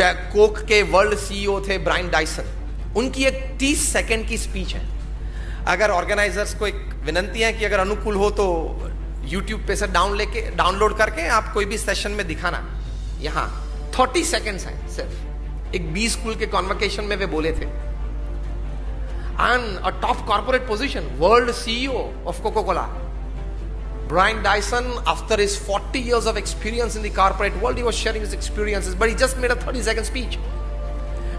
Coke के world CEO थे Brian Dyson, उनकी एक 30 सेकंड की स्पीच है। अगर ऑर्गेनाइजर्स को एक विनंती है कि अगर अनुकूल हो तो यूट्यूब पे से डाउनलोड करके आप कोई भी सेशन में दिखाना। यहां 30 सेकंड्स है सिर्फ। एक बी स्कूल के कॉन्वोकेशन में वे बोले थे, अ top corporate position, world CEO of Coca Cola, Brian Dyson, after his 40 years of experience in the corporate world, he was sharing his experiences, but he just made a 30-second speech.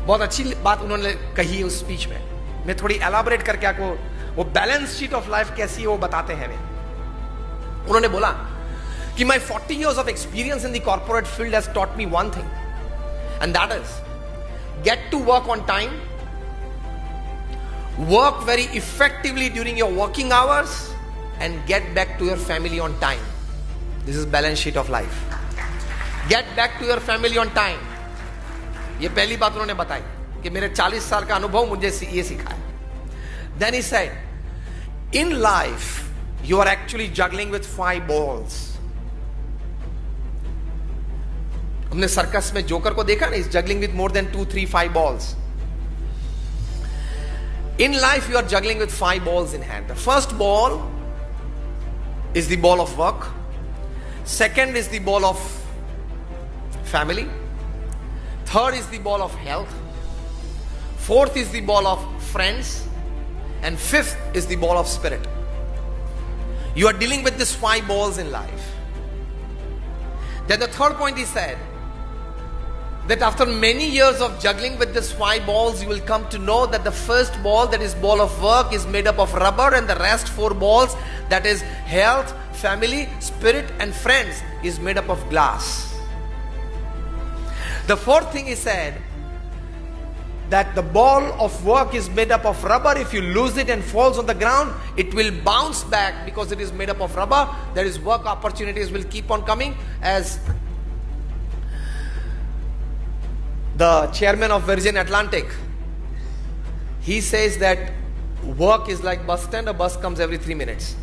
बहुत अच्छी बात उन्होंने कही उस speech में। मैं थोड़ी elaborate करके आपको वो बैलेंस शीट ऑफ लाइफ कैसी है वो बताते हैं। उन्होंने बोला कि my 40 years of experience in the corporate field has taught me one thing, and that is get to work on time, work very effectively during your working hours, and get back to your family on time. This is balance sheet of life. Get back to your family on time. ये पहली बात उन्होंने बताई कि मेरे 40 साल का अनुभव मुझे ये सिखाया। Then he said, in life you are actually juggling with 5 balls. हमने सर्कस में जोकर को देखा ना, is juggling with more than 2, 3, 5 balls. In life you are juggling with 5 balls in hand. The first ball is the ball of work. Second is the ball of family. Third is the ball of health. Fourth is the ball of friends. And fifth is the ball of spirit. You are dealing with these 5 balls in life. Then the third point he said that after many years of juggling with these 5 balls, you will come to know that the first ball, that is ball of work, is made up of rubber, and the rest 4 balls, that is health, family, spirit and friends, is made up of glass. The fourth thing he said, that the ball of work is made up of rubber. If you lose it and falls on the ground, it will bounce back because it is made up of rubber. There is work opportunities will keep on coming. As the chairman of Virgin Atlantic, he says that work is like bus stand, a bus comes every 3 minutes.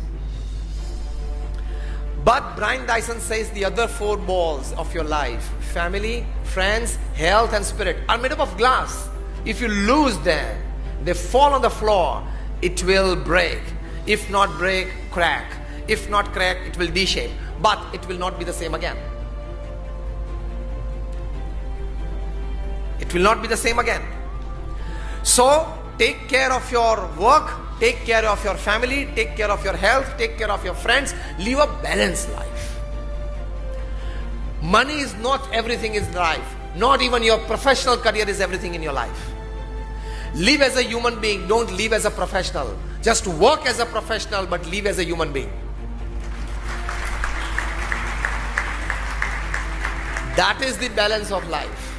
But Brian Dyson says the other 4 balls of your life, family, friends, health and spirit, are made up of glass. If you lose them, they fall on the floor, it will break. If not break, crack. If not crack, it will D-shape. But it will not be the same again. It will not be the same again. So, take care of your work, take care of your family, take care of your health, take care of your friends. Live a balanced life. Money is not everything in life. Not even your professional career is everything in your life. Live as a human being. Don't live as a professional. Just work as a professional, but live as a human being. That is the balance of life.